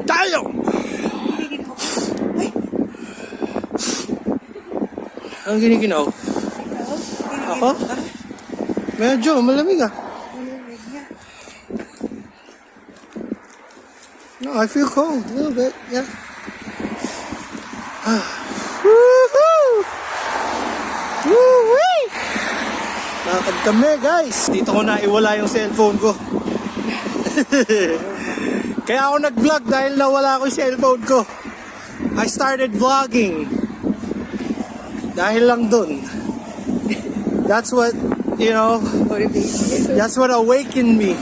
Tayo! Ang giniginaw? Ako? Medyo, malamig ah. No, I feel cold a little bit, yeah. Woohoo! Woo-wee! Lakad kami guys. Dito ko na iwala yung cellphone ko. Kaya ako nag-vlog dahil nawala ko yung cellphone ko. I started vlogging dahil lang dun. That's what, you know, that's what awakened me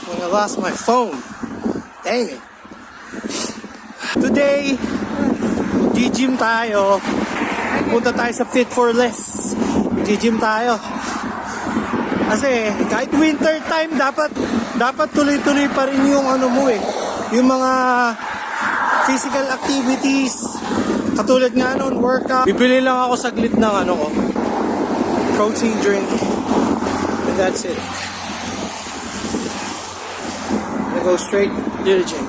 when I lost my phone. Dang it. Today, G-gym tayo. Punta tayo sa Fit for Less. G-gym tayo. Kasi kahit winter time, dapat tuloy-tuloy pa rin yung ano mo eh. Yung mga physical activities. Katulad nga noon, workout. Bibili lang ako saglit ng ano ko. Protein drink. And that's it. I'm gonna go straight to the gym.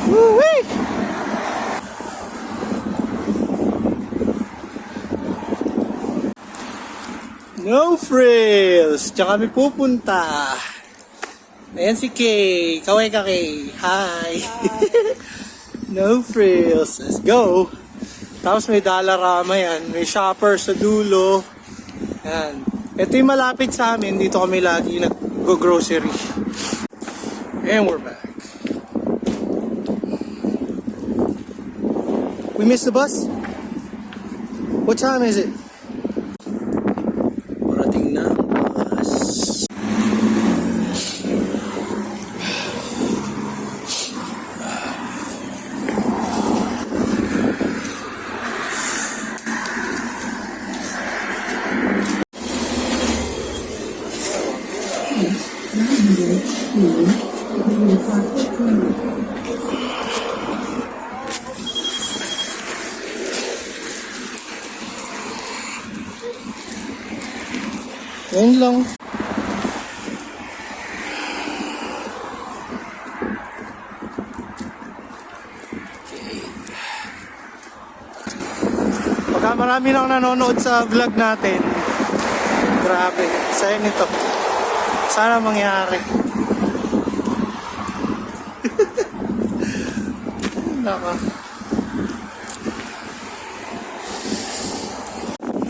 Woo-wee! No frills! Diyan kami pupunta. Ayan si Kay. Kaway ka, Kay. Hi! No frills. Let's go! Tapos may Dollarama yan. May shopper sa dulo. Yan. Ito yung malapit sa amin. Dito kami lagi nag-grocery. And we're back. We missed the bus? What time is it? Parating na ang bus. Ngayon lang. Pagka marami nang nanonood sa vlog natin, grabe, saya nito. Sana mangyari. Naka.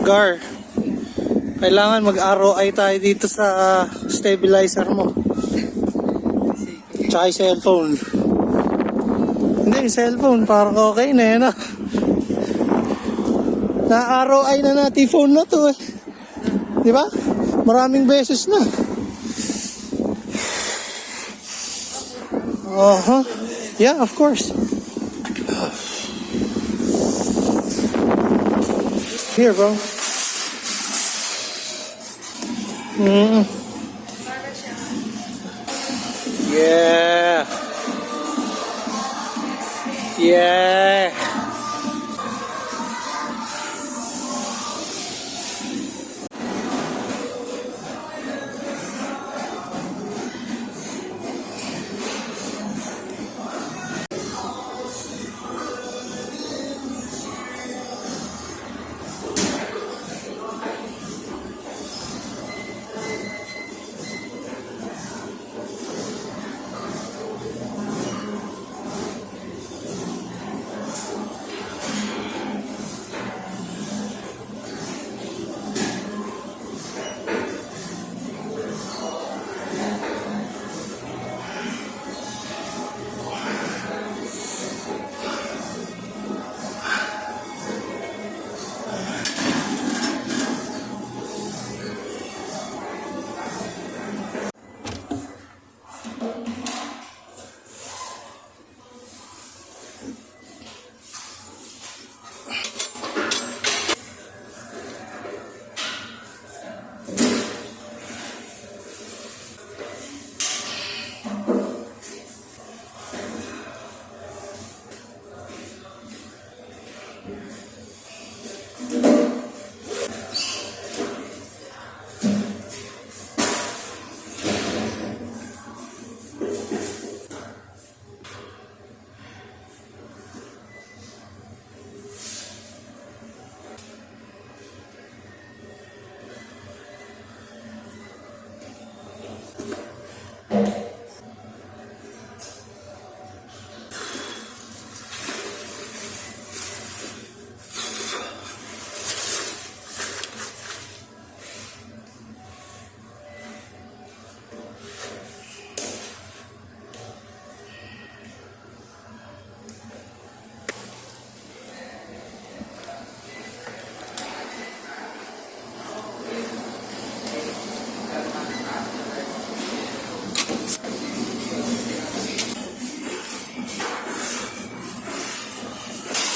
Gar, kailangan mag-ROI tayo dito sa stabilizer mo. Tsaka yung cellphone. Hindi, yung cellphone parang okay na yan ah. Na-ROI na natin phone na to eh. Di ba? Maraming beses na. Yeah, of course. Here, bro. Yeah. Yeah.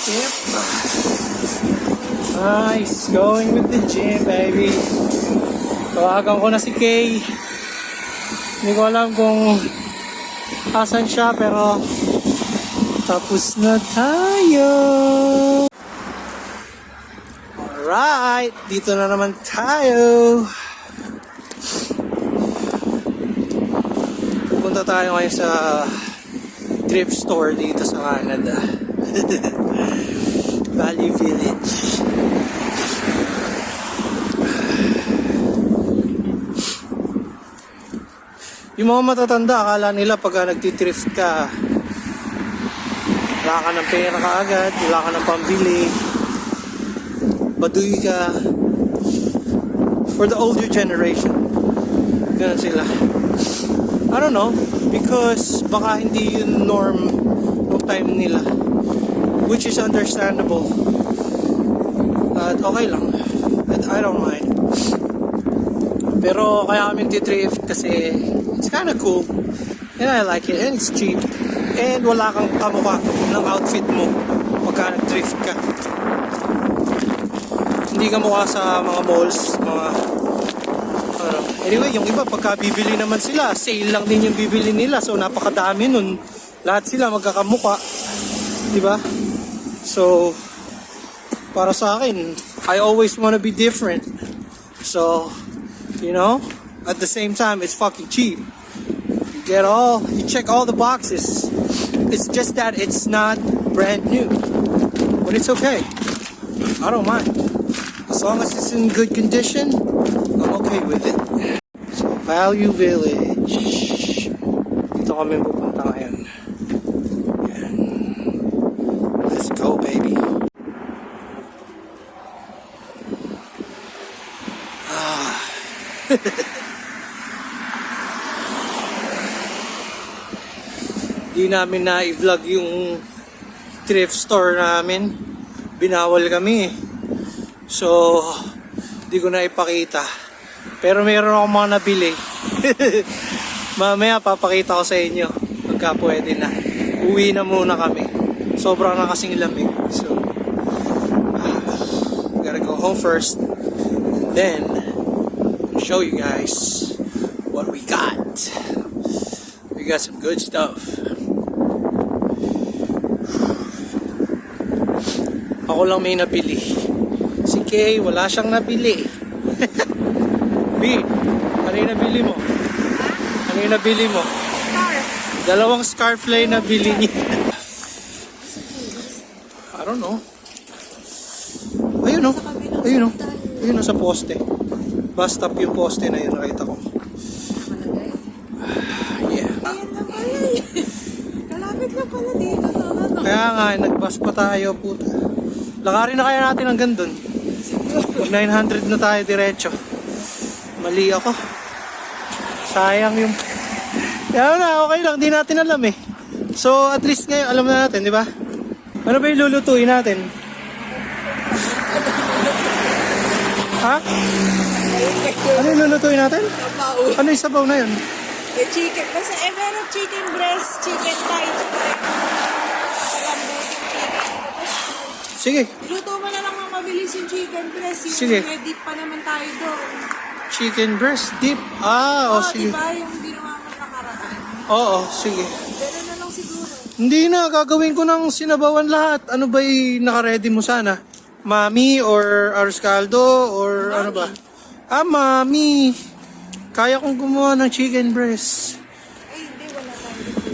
Yep. Nice. Going with the gym, baby. Tawagan ko na si Kay. Hindi ko alam kung asan siya, pero tapos na tayo. Alright. Dito na naman tayo. Pupunta tayo ngayon sa thrift store dito sa Canada. Valley Village. Yung mga matatanda, akala nila pagka nagtitrift ka, wala ka ng pera kaagad, wala ka ng pambili, baduy ka. For the older generation, ganun sila. I don't know, because baka hindi yun norm ng time nila, which is understandable. At okay lang, I don't mind. Pero kaya kami titrift kasi it's kinda cool and I like it and it's cheap and wala kang kamukha ng outfit mo pagka nag-thrift ka. Hindi ka mukha sa mga malls, mga anyway, yung iba pagka bibili naman sila, sale lang din yung bibili nila, so napakadami nun, lahat sila magkakamukha, di ba? So para sa akin, I always wanna be different, so you know, at the same time, it's fucking cheap. You check all the boxes. It's just that it's not brand new. But it's okay. I don't mind. As long as it's in good condition, I'm okay with it. So, Value Village. Dito kami pupunta ngayon. Yan. Let's go, baby. Di namin na-vlog yung thrift store namin. Binawal kami. So, di ko na ipakita. Pero meron akong mga nabili. Mamaya papakita ko sa inyo pagka pwede na. Uwi na muna kami. Sobrang na kasing lamig. So, gotta go home first. Then, show you guys what we got. We got some good stuff. Ako lang may nabili. Si Kay, wala siyang nabili. B, ano yung nabili mo? Ano yung nabili mo? Scarf. Dalawang scarf lang yung nabili niya. I don't know. Ayun o. Ayun o. Ayun o sa poste. Bus stop yung poste na yun, nakita ko. Yeah. Ayan na pala eh. Kalapit na pala dito. Kaya nga, nag-bus pa tayo, puta. Lakarin na kaya natin hanggang dun. 900 na tayo diretso. Mali ako. Sayang yung... Kaya na, okay lang, di natin alam eh. So, at least ngayon, alam na natin, di ba? Ano ba yung lulutuin natin? Ha? Ano yung lulutuin natin? Sabaw. Ano yung sabaw na yun? The chicken. Basta meron chicken breast, chicken thigh, chicken. Palambot yung chicken. Tapos, Sige, luto mo na lang ng mabilis yung chicken breast. Yung Sige. ready pa naman tayo doon. chicken breast dip. Ah, Oh, sige. diba yung ginawa mo nakaraan? Oo, sige. Pero na lang siguro. Hindi na, gagawin ko ng sinabawan lahat. Ano ba yung naka-ready mo sana? Mami or arroz caldo or ano ba? Ah, mami. Kaya kong gumawa ng chicken breast. Ay, hindi. Wala tayo dito.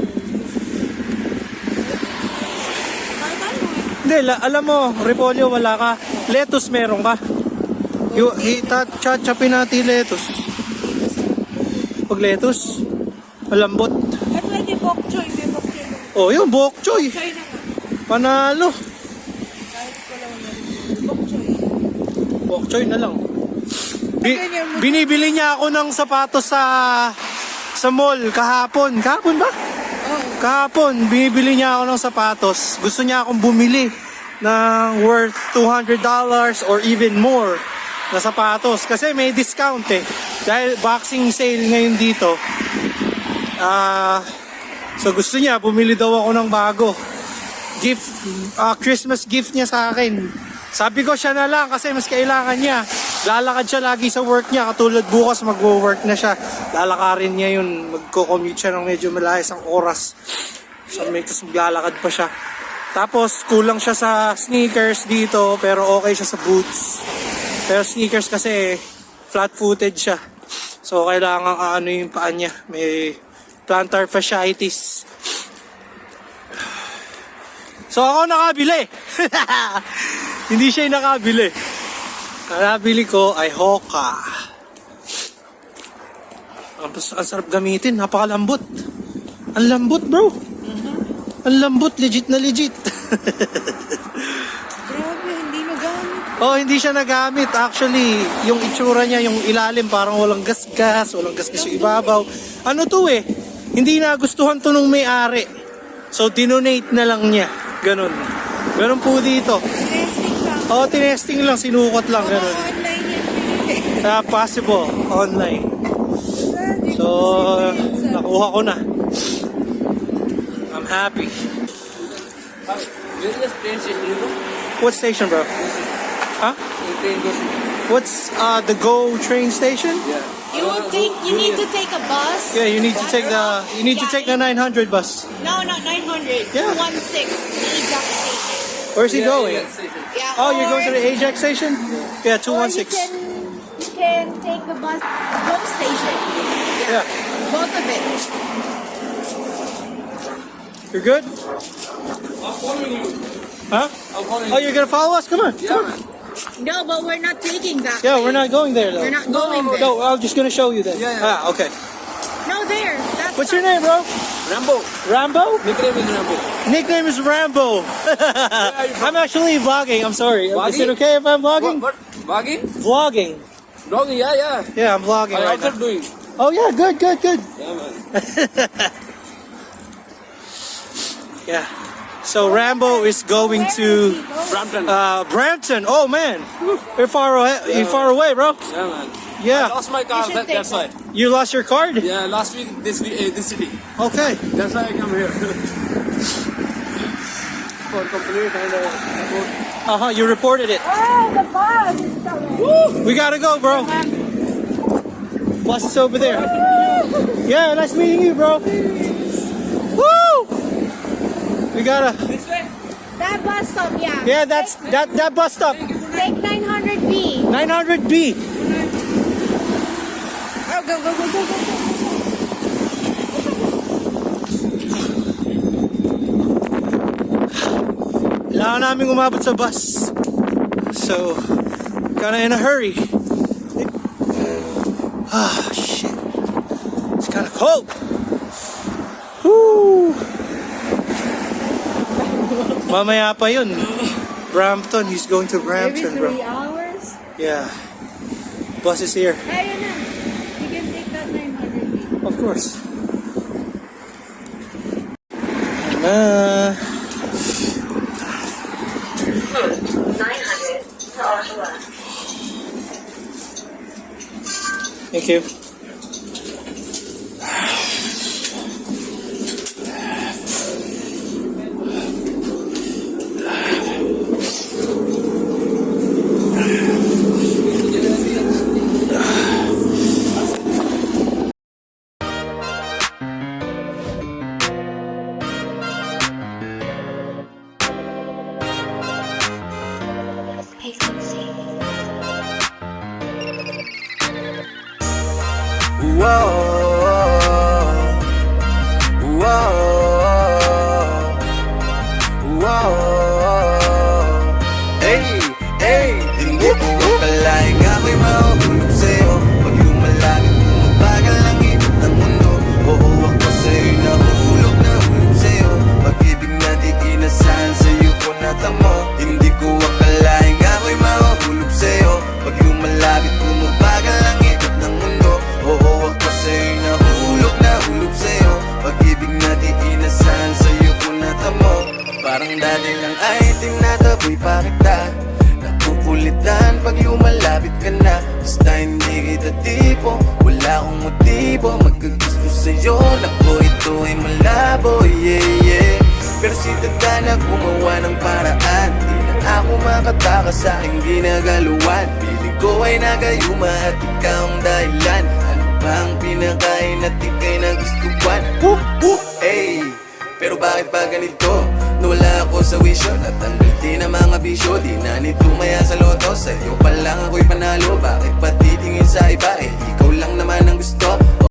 Bakit tayo eh? Hindi, alam mo, repolyo wala ka. Lettuce meron ka. Chachapin natin lettuce. Pag lettuce, malambot. At pwede bok choy. May bok choy. Oh, yun, bok choy. Choy na nga. Panalo. Kahit ko lang meron. Bok choy. Bok choy na lang. Binibili niya ako ng sapatos sa mall kahapon. Kahapon ba? Oo. Kahapon, binibili niya ako ng sapatos. Gusto niya akong bumili ng worth $200 or even more na sapatos. Kasi may discount eh. Dahil boxing sale ngayon dito. So gusto niya, bumili daw ako ng bago. Christmas gift niya sa akin. Sabi ko siya na lang kasi mas kailangan niya. Lalakad siya lagi sa work niya. Katulad bukas magwo-work na siya. Lalakarin niya yun. Magko-commute siya ng medyo malayas ang oras. So tapos maglalakad pa siya. Tapos kulang siya sa sneakers dito pero okay siya sa boots. Pero sneakers kasi flat-footed siya. So kailangan ano yung paa niya. May plantar fasciitis. So ako nakabili. Hindi siya yung nakabili. Ang nabili ko ay Hoka. Ang sarap gamitin. Napakalambot. Ang lambot bro. Ang lambot. Legit na legit. Grabe, hindi nagamit. Oh, hindi siya nagamit. Actually, yung itsura niya, yung ilalim, parang walang gasgas. Walang gasgas yung ibabaw. Ano to eh? Hindi nagustuhan to nung may-ari. So, dinonate na lang niya. Ganon. Ganon po dito. Testing lang. Oh, tinesting lang. Sinukot lang. Ganon. Online yan pinili. Possible. Online. So, nakuha ko na. I'm happy. Where is the train station, you know? What station, bro? Huh? The train goes. What's the Go train station? Yeah. You need to take a bus. Yeah, you need to take the 900 bus. No, not 900. Yeah. 216, the exact station. Where's he going? Yeah, station. Yeah, Oh, you're going to or- the Ajax station? Yeah, Or you 216. can take the bus, Go station. Yeah. Both of it. You're good? I'm following you. Huh? I'm following Oh, you're gonna follow us? Come on. Yeah, Come on. man. No, but we're not taking that. Yeah, way. we're not going there though. We're not going there. No, I'm just gonna show you then. Yeah, yeah. Ah, okay. No, there. That's What's your name, bro? Rambo. Rambo? Nickname is Rambo. Nickname is Rambo. I'm actually vlogging. I'm sorry. Is it Vlogging? okay if I'm vlogging? What? Vlogging? Vlogging. Vlogging, yeah, yeah. Yeah, I'm vlogging I right also now. doing. Oh yeah, good. Yeah, man. Yeah. So Rambo is going to Brampton. Brampton. Oh man, you're far away. You're far away, bro. Yeah, man. I Yeah. lost my car. You should That's why. You lost your card? Yeah, last week this city. Okay. That's why I come here. For complete and You reported it. Oh, the bus is coming. We gotta go, bro. Bus is over there. Yeah, nice meeting you, bro. Woo! We gotta. this way. That bus stop, yeah. Yeah, that's that bus stop. Take 900B. 900B. Oh, go. Kailangan namin umabot sa bus. So, kinda in a hurry. Ah, shit. It's kinda cold. Woo! Mamaya pa yun. Brampton. He's going to Brampton, bro. hours. Yeah. Bus is here. Ayun na. You can take that 900B. Of course. Na. 900 to Ottawa. Thank you. Hindi ko akalaing ako'y mahuhulog sa'yo. Pag lumalapit, bumabagal ang ikot ng mundo. Oo, ako sa'yo'y nahulog sa'yo. Pag-ibig na di inasahan sa'yo ko natamo. Hindi ko akalaing ako'y mahuhulog sa'yo. Pag lumalapit, bumabagal ang ikot ng mundo. Oo, ako sa'yo'y nahulog sa'yo. Pag-ibig na di inasahan sa'yo ko natamo. Parang dati lang ay tinataboy pa kita. Nakukulitan pag lumalapit ka na. Basta hindi kita tipo, wala akong motibo magkagusto sa'yo. Naku, ito ay malabo, yeah, yeah. Pero si Tadhana gumawa ng paraan. Di na ako makatakas sa aking ginagaluan. Piling ko ay nagayuma at ikaw ang dahilan. Ano ba ang pinakain at ika'y nagustuhan? Hey, pero bakit ba ganito? Nawala ako sa wisyo, natanggal din ang mga bisyo. Di na nito maya sa loto, sa'yo pa lang ako'y panalo.